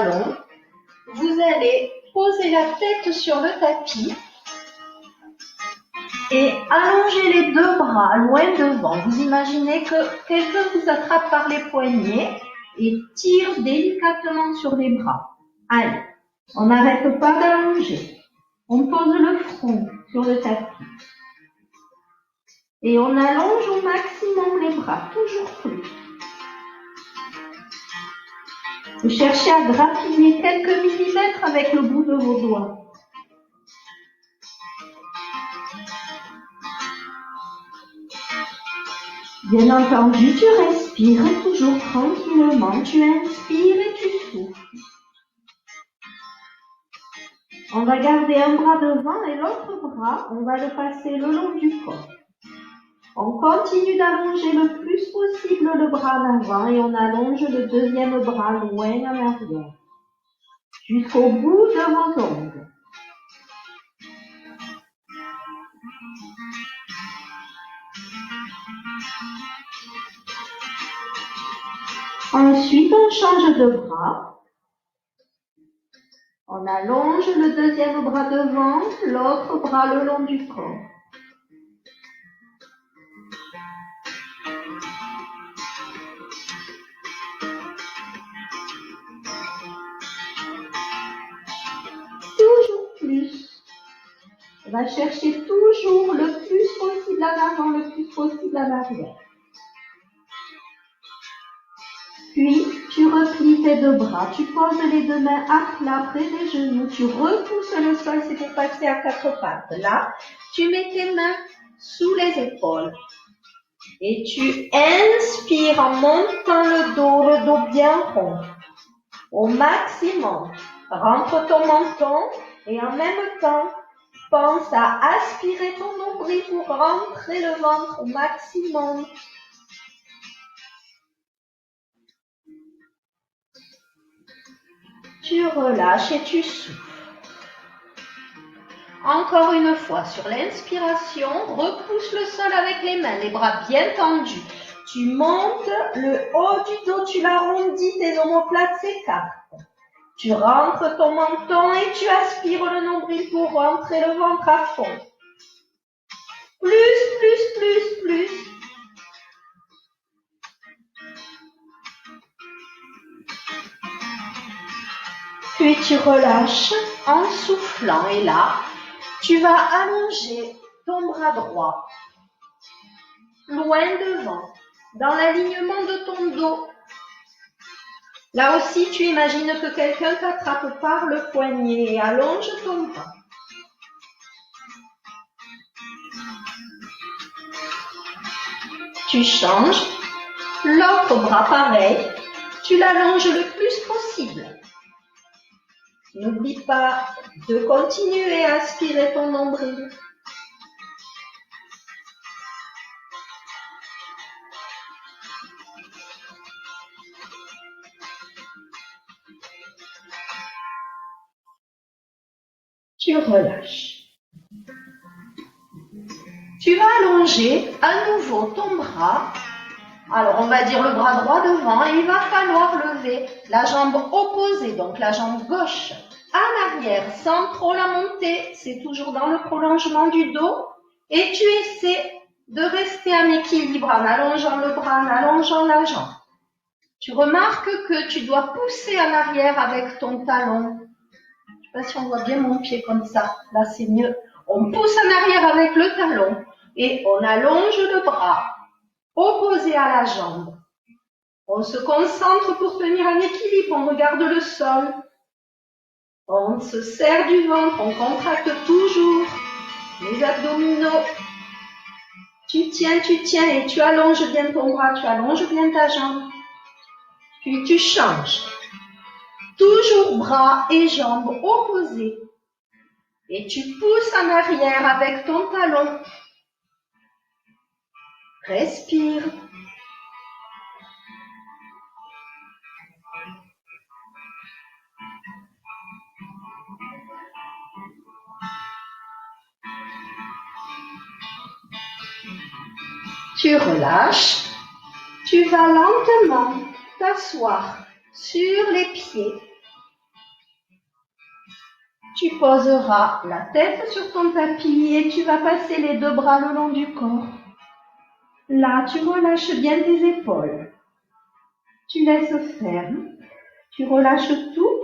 talons. Vous allez poser la tête sur le tapis et allonger les deux bras loin devant. Vous imaginez que quelqu'un vous attrape par les poignets et tire délicatement sur les bras. Allez, on n'arrête pas d'allonger. On pose le front sur le tapis. Et on allonge au maximum les bras, toujours plus. Vous cherchez à grappiller quelques millimètres avec le bout de vos doigts. Bien entendu, tu respires toujours tranquillement. Tu inspires et tu souffles. On va garder un bras devant et l'autre bras, on va le passer le long du corps. On continue d'allonger le plus possible le bras en avant et on allonge le deuxième bras loin en arrière, jusqu'au bout de vos ongles. Ensuite, on change de bras. On allonge le deuxième bras devant, l'autre bras le long du corps. Toujours plus. On va chercher toujours le plus possible en avant, le plus possible en arrière. Puis, tu replies tes deux bras, tu poses les deux mains à plat près des genoux, tu repousses le sol, c'est pour passer à quatre pattes. Là, tu mets tes mains sous les épaules. Et tu inspires en montant le dos bien rond, au maximum. Rentre ton menton et en même temps, pense à aspirer ton nombril pour rentrer le ventre au maximum. Tu relâches et tu souffles. Encore une fois, sur l'inspiration, repousse le sol avec les mains, les bras bien tendus. Tu montes le haut du dos, tu l'arrondis, tes omoplates s'écartent. Tu rentres ton menton et tu aspires le nombril pour rentrer le ventre à fond. Plus. Puis tu relâches en soufflant et là, tu vas allonger ton bras droit, loin devant, dans l'alignement de ton dos. Là aussi, tu imagines que quelqu'un t'attrape par le poignet et allonge ton bras. Tu changes, l'autre bras pareil, tu l'allonges le plus possible. N'oublie pas de continuer à aspirer ton nombril. Tu relâches. Tu vas allonger à nouveau ton bras. Alors, on va dire le bras droit devant et il va falloir lever la jambe opposée, donc la jambe gauche, en arrière, sans trop la monter. C'est toujours dans le prolongement du dos. Et tu essaies de rester en équilibre en allongeant le bras, en allongeant la jambe. Tu remarques que tu dois pousser en arrière avec ton talon. Je ne sais pas si on voit bien mon pied comme ça. Là, c'est mieux. On pousse en arrière avec le talon et on allonge le bras opposé à la jambe. On se concentre pour tenir un équilibre. On regarde le sol. On se serre du ventre. On contracte toujours les abdominaux. Tu tiens et tu allonges bien ton bras. Tu allonges bien ta jambe. Puis tu changes. Toujours bras et jambes opposés. Et tu pousses en arrière avec ton talon. Respire. Tu relâches. Tu vas lentement t'asseoir sur les pieds Tu poseras la tête sur ton tapis et tu vas passer les deux bras le long du corps. Là, tu relâches bien tes épaules. Tu laisses faire. Tu relâches tout.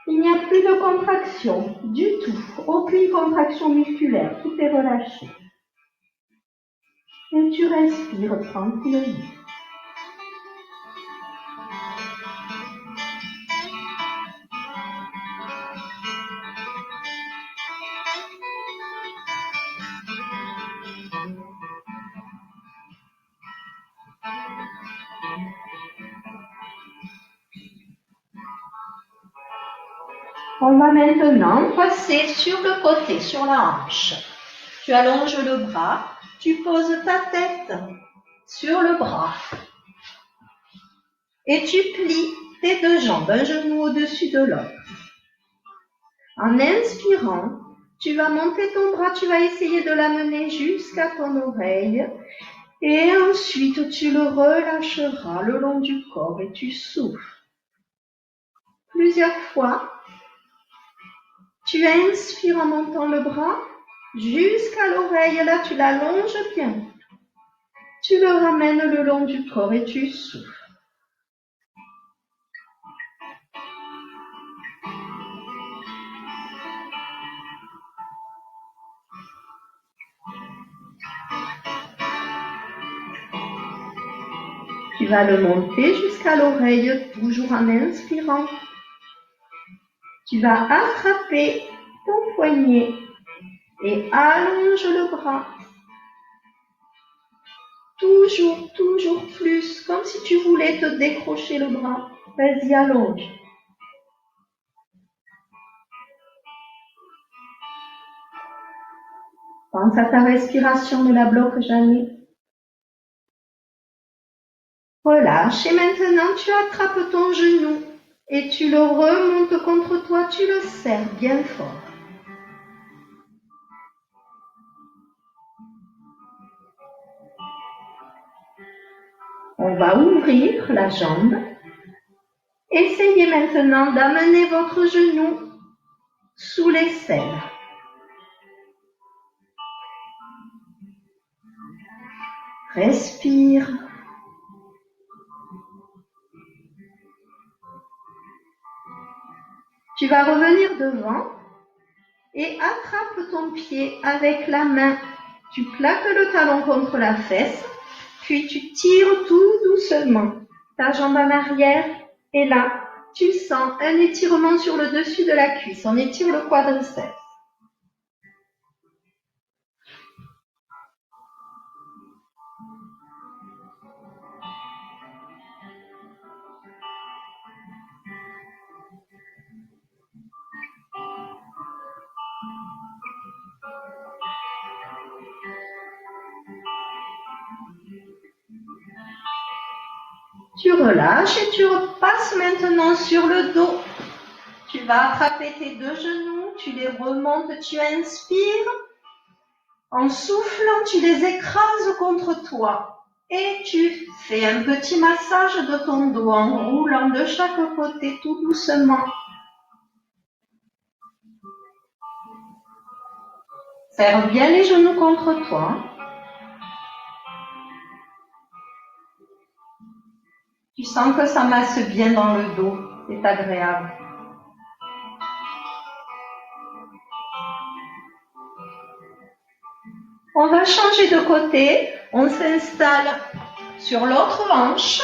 Il n'y a plus de contraction du tout. Aucune contraction musculaire. Tout est relâché. Et tu respires tranquillement. On va maintenant passer sur le côté, sur la hanche. Tu allonges le bras, tu poses ta tête sur le bras et tu plies tes deux jambes, un genou au-dessus de l'autre. En inspirant, tu vas monter ton bras, tu vas essayer de l'amener jusqu'à ton oreille et ensuite tu le relâcheras le long du corps et tu souffles. Plusieurs fois, tu inspires en montant le bras jusqu'à l'oreille, là tu l'allonges bien. Tu le ramènes le long du corps et tu souffles. Tu vas le monter jusqu'à l'oreille, toujours en inspirant. Tu vas attraper ton poignet et allonge le bras. Toujours plus, comme si tu voulais te décrocher le bras. Vas-y, allonge. Pense à ta respiration, ne la bloque jamais. Relâche et maintenant tu attrapes ton genou et tu le remontes contre toi, tu le serres bien fort. On va ouvrir la jambe. Essayez maintenant d'amener votre genou sous l'aisselle. Respire. Tu vas revenir devant et attrape ton pied avec la main. Tu plaques le talon contre la fesse, puis tu tires tout doucement ta jambe en arrière et là, tu sens un étirement sur le dessus de la cuisse. On étire le quadriceps. Tu relâches et tu repasses maintenant sur le dos. Tu vas attraper tes deux genoux, tu les remontes, tu inspires. En soufflant, tu les écrases contre toi et tu fais un petit massage de ton dos en roulant de chaque côté tout doucement. Serre bien les genoux contre toi. Tu sens que ça masse bien dans le dos, c'est agréable. On va changer de côté, on s'installe sur l'autre hanche.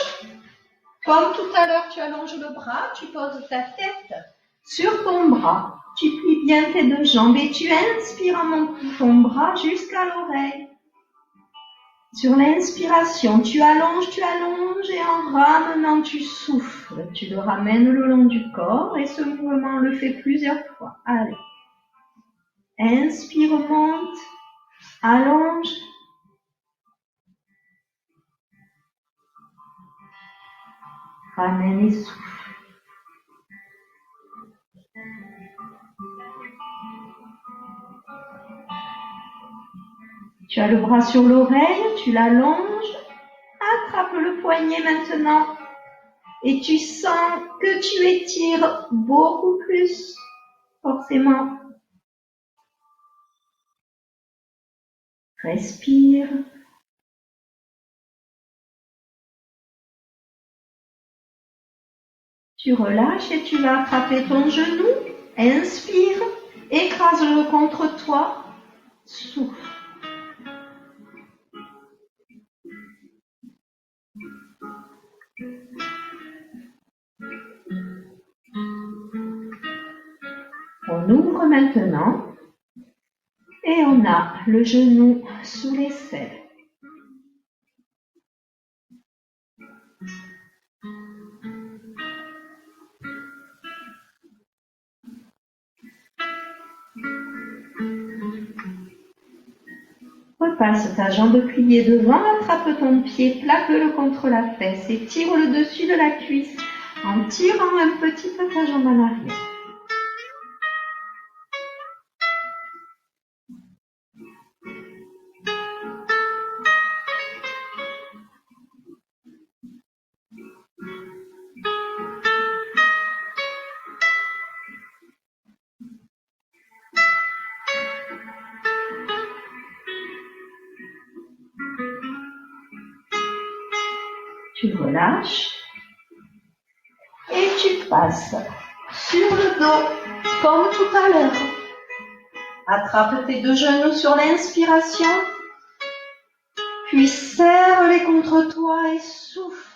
Comme tout à l'heure, tu allonges le bras, tu poses ta tête sur ton bras. Tu plies bien tes deux jambes et tu inspires en montant ton bras jusqu'à l'oreille. Sur l'inspiration, tu allonges et en ramenant, tu souffles. Tu le ramènes le long du corps et ce mouvement, on le fait plusieurs fois. Allez. Inspire, monte, allonge. Ramène et souffle. Tu as le bras sur l'oreille, tu l'allonges, attrape le poignet maintenant et tu sens que tu étires beaucoup plus. forcément. Respire. Tu relâches et tu vas attraper ton genou. Inspire, écrase-le contre toi. Souffle. On ouvre maintenant et on a le genou sous l'aisselle. Repasse ta jambe pliée devant, attrape ton pied, plaque-le contre la fesse et tire le dessus de la cuisse en tirant un petit peu ta jambe en arrière. Tu relâches et tu passes sur le dos comme tout à l'heure. Attrape tes deux genoux sur l'inspiration, puis serre-les contre toi et souffle.